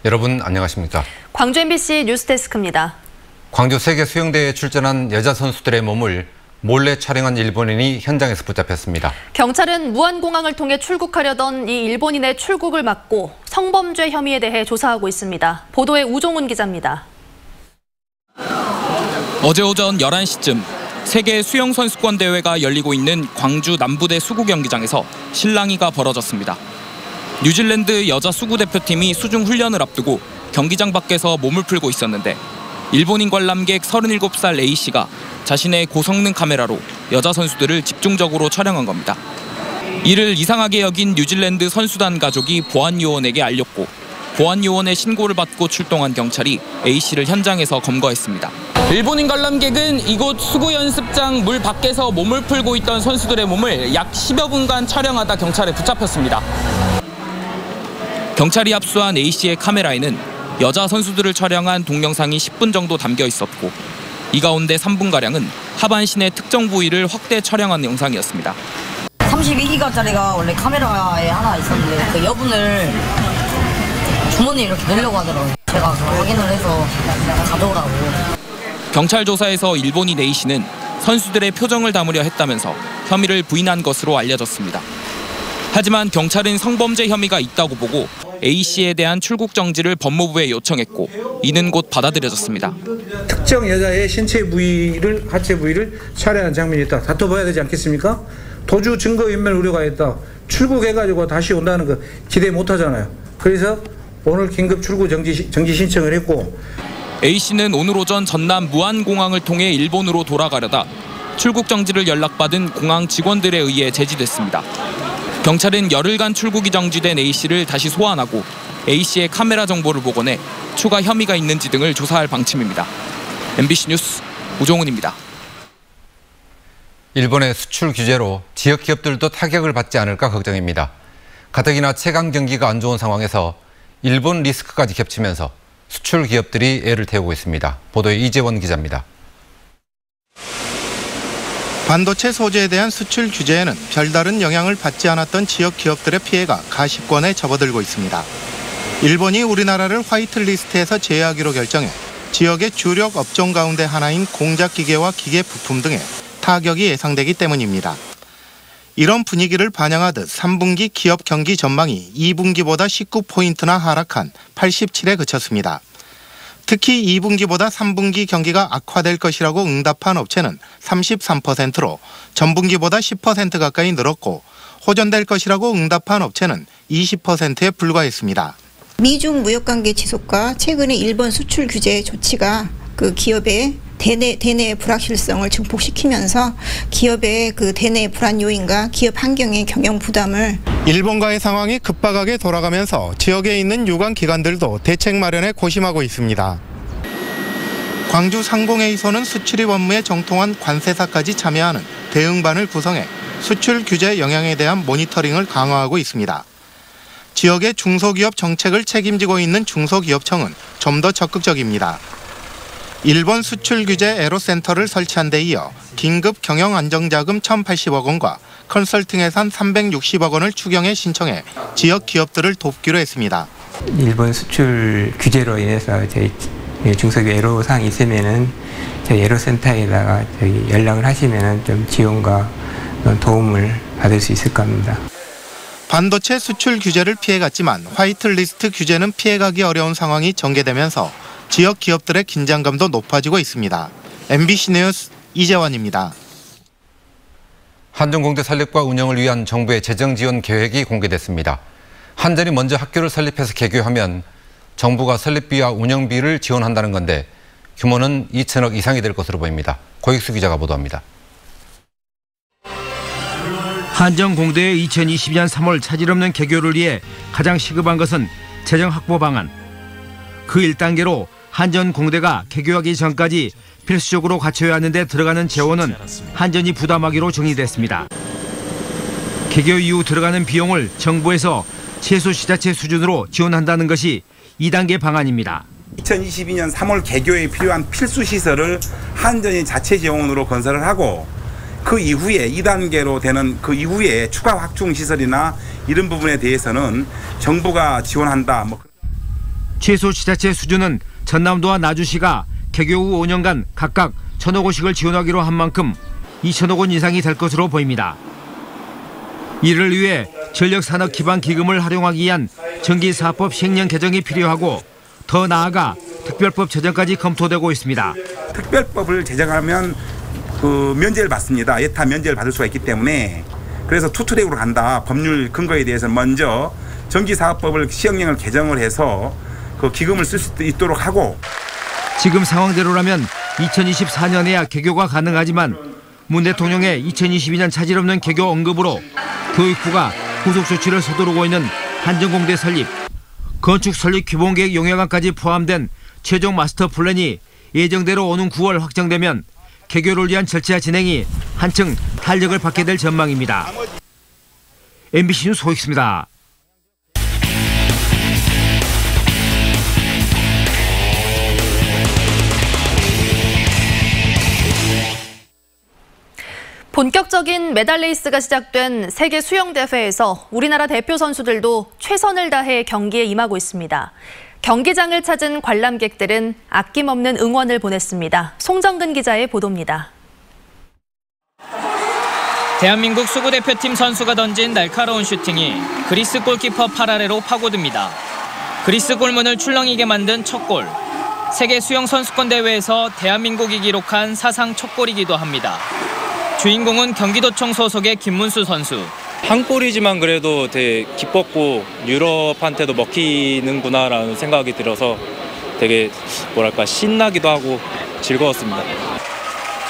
여러분 안녕하십니까? 광주 MBC 뉴스데스크입니다. 광주 세계 수영대회에 출전한 여자 선수들의 몸을 몰래 촬영한 일본인이 현장에서 붙잡혔습니다. 경찰은 무안공항을 통해 출국하려던 이 일본인의 출국을 막고 성범죄 혐의에 대해 조사하고 있습니다. 보도에 우종훈 기자입니다. 어제 오전 11시쯤 세계 수영선수권 대회가 열리고 있는 광주 남부대 수구경기장에서 실랑이가 벌어졌습니다. 뉴질랜드 여자 수구대표팀이 수중 훈련을 앞두고 경기장 밖에서 몸을 풀고 있었는데 일본인 관람객 37살 A씨가 자신의 고성능 카메라로 여자 선수들을 집중적으로 촬영한 겁니다. 이를 이상하게 여긴 뉴질랜드 선수단 가족이 보안요원에게 알렸고 보안요원의 신고를 받고 출동한 경찰이 A씨를 현장에서 검거했습니다. 일본인 관람객은 이곳 수구연습장 물 밖에서 몸을 풀고 있던 선수들의 몸을 약 10여 분간 촬영하다 경찰에 붙잡혔습니다. 경찰이 압수한 A씨의 카메라에는 여자 선수들을 촬영한 동영상이 10분 정도 담겨 있었고 이 가운데 3분가량은 하반신의 특정 부위를 확대 촬영한 영상이었습니다. 32기가짜리가 원래 카메라에 하나 있었는데 그 여분을 주머니에 이렇게 넣으려고 하더라고요. 제가 확인을 해서 가져오라고. 경찰 조사에서 일본인 A씨는 선수들의 표정을 담으려 했다면서 혐의를 부인한 것으로 알려졌습니다. 하지만 경찰은 성범죄 혐의가 있다고 보고 A씨에 대한 출국 정지를 법무부에 요청했고 이는 곧 받아들여졌습니다. 특정 여자의 신체 부위를, 하체 부위를 촬영한 장면이 있다. 다퉈봐야 되지 않겠습니까? 도주 증거인멸 우려가 있다. 출국해가지고 다시 온다는 거 기대 못하잖아요. 그래서 오늘 긴급 출국 정지 신청을 했고 A씨는 오늘 오전 전남 무안공항을 통해 일본으로 돌아가려다 출국 정지를 연락받은 공항 직원들에 의해 제지됐습니다. 경찰은 열흘간 출국이 정지된 A씨를 다시 소환하고 A씨의 카메라 정보를 복원해 추가 혐의가 있는지 등을 조사할 방침입니다. MBC 뉴스 우종훈입니다. 일본의 수출 규제로 지역 기업들도 타격을 받지 않을까 걱정입니다. 가뜩이나 채광 경기가 안 좋은 상황에서 일본 리스크까지 겹치면서 수출 기업들이 애를 태우고 있습니다. 보도에 이재원 기자입니다. 반도체 소재에 대한 수출 규제에는 별다른 영향을 받지 않았던 지역 기업들의 피해가 가시권에 접어들고 있습니다. 일본이 우리나라를 화이트리스트에서 제외하기로 결정해 지역의 주력 업종 가운데 하나인 공작기계와 기계 부품 등에 타격이 예상되기 때문입니다. 이런 분위기를 반영하듯 3분기 기업 경기 전망이 2분기보다 19포인트나 하락한 87에 그쳤습니다. 특히 2분기보다 3분기 경기가 악화될 것이라고 응답한 업체는 33%로 전분기보다 10% 가까이 늘었고 호전될 것이라고 응답한 업체는 20%에 불과했습니다. 미중 무역관계 지속과 최근의 일본 수출 규제 조치가 그 기업의 대내 불확실성을 증폭시키면서 기업의 그 대내 불안 요인과 기업 환경의 경영 부담을 일본과의 상황이 급박하게 돌아가면서 지역에 있는 유관 기관들도 대책 마련에 고심하고 있습니다. 광주 상공회의소는 수출입 업무에 정통한 관세사까지 참여하는 대응반을 구성해 수출 규제 영향에 대한 모니터링을 강화하고 있습니다. 지역의 중소기업 정책을 책임지고 있는 중소기업청은 좀 더 적극적입니다. 일본 수출 규제 애로센터를 설치한 데 이어 긴급 경영 안정자금 1,080억 원과 컨설팅 예산 360억 원을 추경해 신청해 지역 기업들을 돕기로 했습니다. 일본 수출 규제로 인해서 저희 중소기업 애로사항이 있으면은 저희 애로센터에다가 연락을 하시면은 좀 지원과 도움을 받을 수 있을 겁니다. 반도체 수출 규제를 피해갔지만 화이트리스트 규제는 피해가기 어려운 상황이 전개되면서 지역 기업들의 긴장감도 높아지고 있습니다. MBC 뉴스 이재원입니다. 한전공대 설립과 운영을 위한 정부의 재정 지원 계획이 공개됐습니다. 한전이 먼저 학교를 설립해서 개교하면 정부가 설립비와 운영비를 지원한다는 건데 규모는 2천억 이상이 될 것으로 보입니다. 고익수 기자가 보도합니다. 한전공대의 2022년 3월 차질 없는 개교를 위해 가장 시급한 것은 재정 확보 방안. 그 1단계로 한전공대가 개교하기 전까지 필수적으로 갖춰야 하는 데 들어가는 재원은 한전이 부담하기로 정리됐습니다. 개교 이후 들어가는 비용을 정부에서 최소 지자체 수준으로 지원한다는 것이 2단계 방안입니다. 2022년 3월 개교에 필요한 필수 시설을 한전이 자체 재원으로 건설을 하고 그 이후에 2단계로 되는 그 이후에 추가 확충 시설이나 이런 부분에 대해서는 정부가 지원한다. 최소 지자체 수준은 전남도와 나주시가 개교 후 5년간 각각 1,000억 원씩을 지원하기로 한 만큼 2,000억 원 이상이 될 것으로 보입니다. 이를 위해 전력산업기반기금을 활용하기 위한 전기사업법 시행령 개정이 필요하고 더 나아가 특별법 제정까지 검토되고 있습니다. 특별법을 제정하면 그 면제를 받습니다. 예타 면제를 받을 수가 있기 때문에 그래서 투트랙으로 간다. 법률 근거에 대해서 먼저 전기사업법을 시행령을 개정을 해서 그 기금을 쓸 수 있도록 하고 지금 상황대로라면 2024년에야 개교가 가능하지만 문 대통령의 2022년 차질 없는 개교 언급으로 교육부가 후속 조치를 서두르고 있는 한전공대 설립, 건축 설립 기본계획 용역안까지 포함된 최종 마스터 플랜이 예정대로 오는 9월 확정되면 개교를 위한 절차 진행이 한층 탄력을 받게 될 전망입니다. MBC 뉴스 소익수입니다. 본격적인 메달 레이스가 시작된 세계 수영대회에서 우리나라 대표 선수들도 최선을 다해 경기에 임하고 있습니다. 경기장을 찾은 관람객들은 아낌없는 응원을 보냈습니다. 송정근 기자의 보도입니다. 대한민국 수구대표팀 선수가 던진 날카로운 슈팅이 그리스 골키퍼 팔 아래로 파고듭니다. 그리스 골문을 출렁이게 만든 첫 골. 세계 수영 선수권 대회에서 대한민국이 기록한 사상 첫 골이기도 합니다. 주인공은 경기도청 소속의 김문수 선수. 한 골이지만 그래도 되게 기뻤고 유럽한테도 먹히는구나라는 생각이 들어서 되게 뭐랄까 신나기도 하고 즐거웠습니다.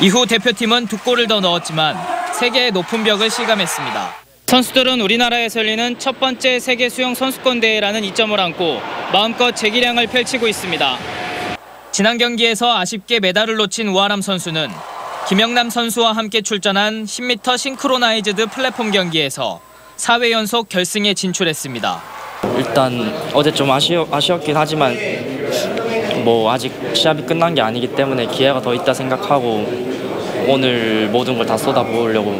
이후 대표팀은 2골을 더 넣었지만 세계의 높은 벽을 실감했습니다. 선수들은 우리나라에서 열리는 첫 번째 세계 수영 선수권 대회라는 이점을 안고 마음껏 재기량을 펼치고 있습니다. 지난 경기에서 아쉽게 메달을 놓친 우아람 선수는 김영남 선수와 함께 출전한 10m 싱크로나이즈드 플랫폼 경기에서 4회 연속 결승에 진출했습니다. 일단 어제 좀 아쉬웠긴 하지만 뭐 아직 시합이 끝난 게 아니기 때문에 기회가 더 있다 생각하고 오늘 모든 걸 다 쏟아부으려고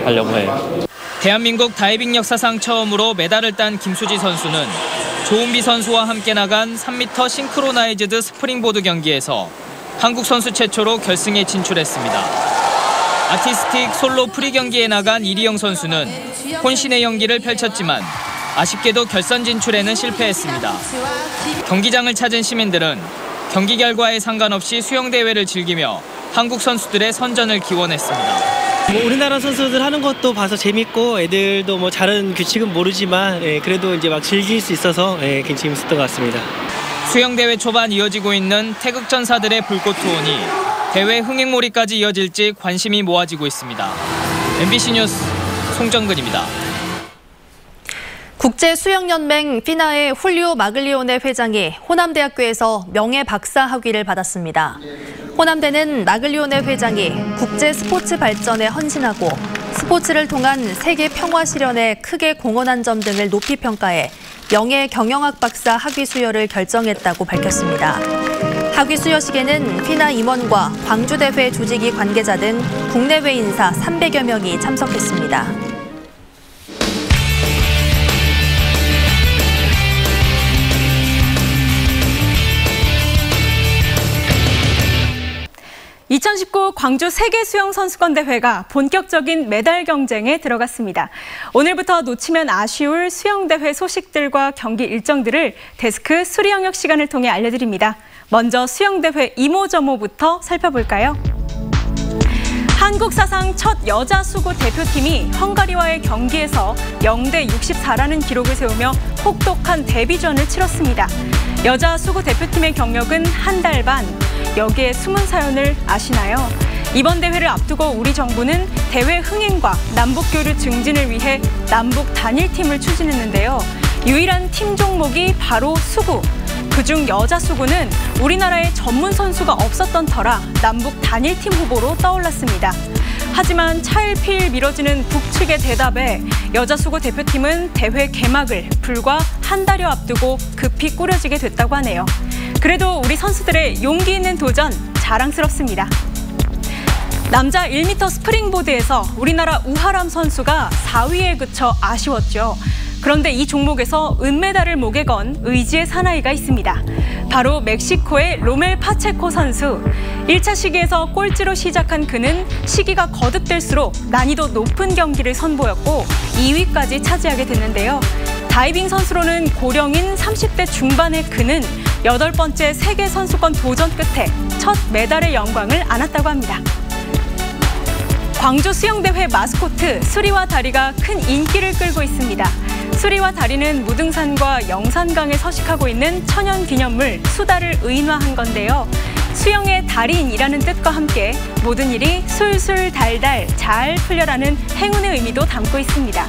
해요. 대한민국 다이빙 역사상 처음으로 메달을 딴 김수지 선수는 조은비 선수와 함께 나간 3m 싱크로나이즈드 스프링보드 경기에서 한국 선수 최초로 결승에 진출했습니다. 아티스틱 솔로 프리 경기에 나간 이리영 선수는 혼신의 연기를 펼쳤지만 아쉽게도 결선 진출에는 실패했습니다. 경기장을 찾은 시민들은 경기 결과에 상관없이 수영대회를 즐기며 한국 선수들의 선전을 기원했습니다. 우리나라 선수들 하는 것도 봐서 재밌고 애들도 뭐 잘하는 규칙은 모르지만 그래도 이제 막 즐길 수 있어서 굉장히 재밌었던 것 같습니다. 수영대회 초반 이어지고 있는 태극전사들의 불꽃 투혼이 대회 흥행몰이까지 이어질지 관심이 모아지고 있습니다. MBC 뉴스 송정근입니다. 국제수영연맹 피나의 훌리오 마글리오네 회장이 호남대학교에서 명예 박사 학위를 받았습니다. 호남대는 마글리오네 회장이 국제 스포츠 발전에 헌신하고 스포츠를 통한 세계 평화 실현에 크게 공헌한 점 등을 높이 평가해 명예 경영학 박사 학위 수여를 결정했다고 밝혔습니다. 학위 수여식에는 피나 임원과 광주대회 조직위 관계자 등 국내외 인사 300여 명이 참석했습니다. (2019) 광주 세계수영선수권대회가 본격적인 메달 경쟁에 들어갔습니다. 오늘부터 놓치면 아쉬울 수영대회 소식들과 경기 일정들을 데스크 수리영역 시간을 통해 알려드립니다. 먼저 수영대회 이모저모부터 살펴볼까요? 한국 사상 첫 여자 수구 대표팀이 헝가리와의 경기에서 0대64라는 기록을 세우며 혹독한 데뷔전을 치렀습니다. 여자 수구 대표팀의 경력은 한 달 반. 여기에 숨은 사연을 아시나요? 이번 대회를 앞두고 우리 정부는 대회 흥행과 남북 교류 증진을 위해 남북 단일팀을 추진했는데요. 유일한 팀 종목이 바로 수구. 그중 여자 수구는 우리나라에 전문 선수가 없었던 터라 남북 단일팀 후보로 떠올랐습니다. 하지만 차일피일 미뤄지는 북측의 대답에 여자 수구 대표팀은 대회 개막을 불과 한 달여 앞두고 급히 꾸려지게 됐다고 하네요. 그래도 우리 선수들의 용기 있는 도전 자랑스럽습니다. 남자 1m 스프링보드에서 우리나라 우하람 선수가 4위에 그쳐 아쉬웠죠. 그런데 이 종목에서 은메달을 목에 건 의지의 사나이가 있습니다. 바로 멕시코의 로멜 파체코 선수. 1차 시기에서 꼴찌로 시작한 그는 시기가 거듭될수록 난이도 높은 경기를 선보였고 2위까지 차지하게 됐는데요. 다이빙 선수로는 고령인 30대 중반의 그는 8번째 세계선수권 도전 끝에 첫 메달의 영광을 안았다고 합니다. 광주 수영대회 마스코트 수리와 다리가 큰 인기를 끌고 있습니다. 수리와 다리는 무등산과 영산강에 서식하고 있는 천연기념물 수다를 의인화한 건데요. 수영의 달인이라는 뜻과 함께 모든 일이 술술 달달 잘 풀려라는 행운의 의미도 담고 있습니다.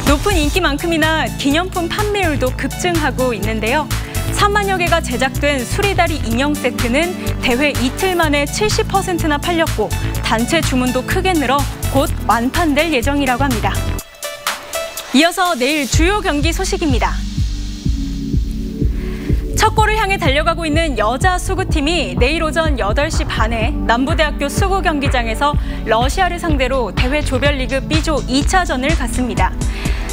높은 인기만큼이나 기념품 판매율도 급증하고 있는데요. 3만여 개가 제작된 수리다리 인형 세트는 대회 이틀 만에 70%나 팔렸고 단체 주문도 크게 늘어 곧 완판될 예정이라고 합니다. 이어서 내일 주요 경기 소식입니다. 첫 골을 향해 달려가고 있는 여자 수구팀이 내일 오전 8시 반에 남부대학교 수구 경기장에서 러시아를 상대로 대회 조별리그 B조 2차전을 갖습니다.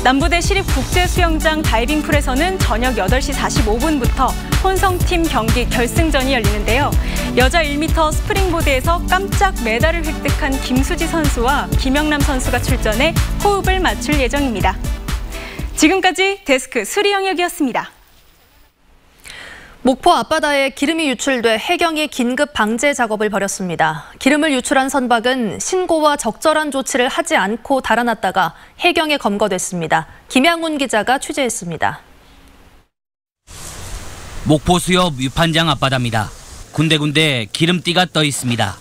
남부대 시립국제수영장 다이빙풀에서는 저녁 8시 45분부터 혼성팀 경기 결승전이 열리는데요. 여자 1m 스프링보드에서 깜짝 메달을 획득한 김수지 선수와 김영남 선수가 출전해 호흡을 맞출 예정입니다. 지금까지 데스크 수리영역이었습니다. 목포 앞바다에 기름이 유출돼 해경이 긴급 방제 작업을 벌였습니다. 기름을 유출한 선박은 신고와 적절한 조치를 하지 않고 달아났다가 해경에 검거됐습니다. 김양훈 기자가 취재했습니다. 목포 수협 위판장 앞바다입니다. 군데군데 기름띠가 떠 있습니다.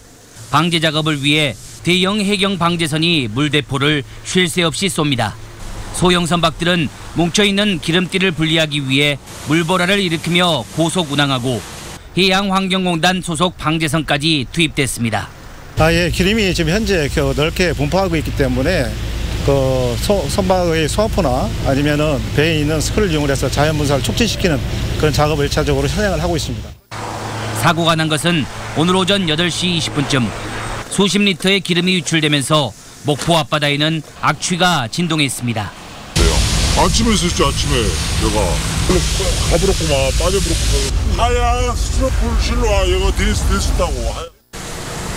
방제 작업을 위해 대형 해경 방제선이 물대포를 쉴 새 없이 쏩니다. 소형 선박들은 뭉쳐있는 기름띠를 분리하기 위해 물보라를 일으키며 고속 운항하고 해양환경공단 소속 방제선까지 투입됐습니다. 기름이 지금 현재 넓게 분포하고 있기 때문에 선박의 소화포나 아니면은 배에 있는 스크를 이용해서 자연 분사를 촉진시키는 그런 작업을 1차적으로 현행을 하고 있습니다. 사고가 난 것은 오늘 오전 8시 20분쯤 수십 리터의 기름이 유출되면서 목포 앞바다에는 악취가 진동했습니다. 아침에 있었지. 아침에 내가 가버렸구만, 빠져버렸구만. 하얀 스티로폼 실로와 이거 됐다고.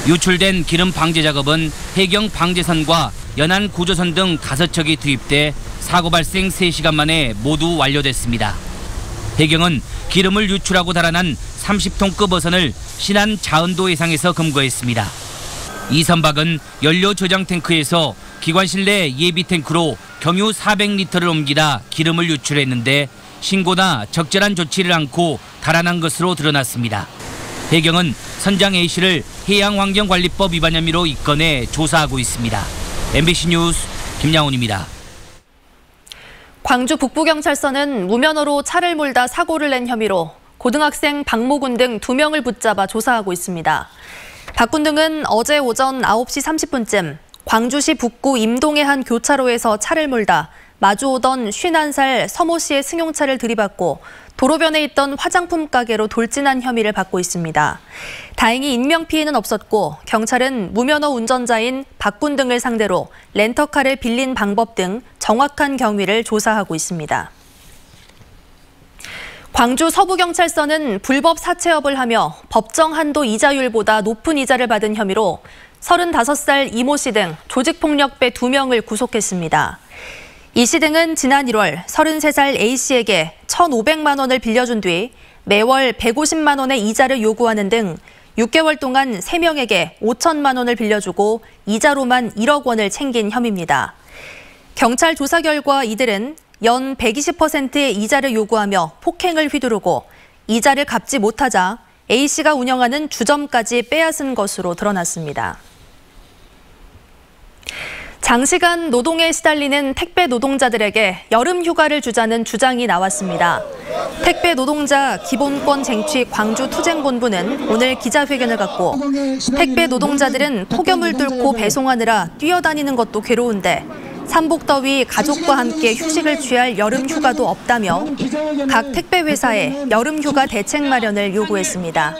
유출된 기름 방제 작업은 해경 방제선과 연안 구조선 등 5척이 투입돼 사고 발생 3시간 만에 모두 완료됐습니다. 해경은 기름을 유출하고 달아난 30톤급 어선을 신안 자은도 해상에서 검거했습니다. 이 선박은 연료 저장 탱크에서 기관실 내 예비 탱크로 경유 400리터를 옮기다 기름을 유출했는데 신고나 적절한 조치를 않고 달아난 것으로 드러났습니다. 해경은 선장 A씨를 해양환경관리법 위반 혐의로 입건해 조사하고 있습니다. MBC 뉴스 김양훈입니다. 광주 북부경찰서는 무면허로 차를 몰다 사고를 낸 혐의로 고등학생 박모군 등 2명을 붙잡아 조사하고 있습니다. 박군 등은 어제 오전 9시 30분쯤 광주시 북구 임동의 한 교차로에서 차를 몰다 마주오던 51살 서모 씨의 승용차를 들이받고 도로변에 있던 화장품 가게로 돌진한 혐의를 받고 있습니다. 다행히 인명피해는 없었고 경찰은 무면허 운전자인 박군 등을 상대로 렌터카를 빌린 방법 등 정확한 경위를 조사하고 있습니다. 광주 서부경찰서는 불법 사채업을 하며 법정 한도 이자율보다 높은 이자를 받은 혐의로 35살 이모 씨 등 조직폭력배 2명을 구속했습니다. 이 씨 등은 지난 1월 33살 A 씨에게 1,500만 원을 빌려준 뒤 매월 150만 원의 이자를 요구하는 등 6개월 동안 3명에게 5천만 원을 빌려주고 이자로만 1억 원을 챙긴 혐의입니다. 경찰 조사 결과 이들은 연 120%의 이자를 요구하며 폭행을 휘두르고 이자를 갚지 못하자 A 씨가 운영하는 주점까지 빼앗은 것으로 드러났습니다. 장시간 노동에 시달리는 택배 노동자들에게 여름 휴가를 주자는 주장이 나왔습니다. 택배 노동자 기본권 쟁취 광주투쟁본부는 오늘 기자회견을 갖고 택배 노동자들은 폭염을 뚫고 배송하느라 뛰어다니는 것도 괴로운데 삼복더위 가족과 함께 휴식을 취할 여름 휴가도 없다며 각 택배 회사에 여름 휴가 대책 마련을 요구했습니다.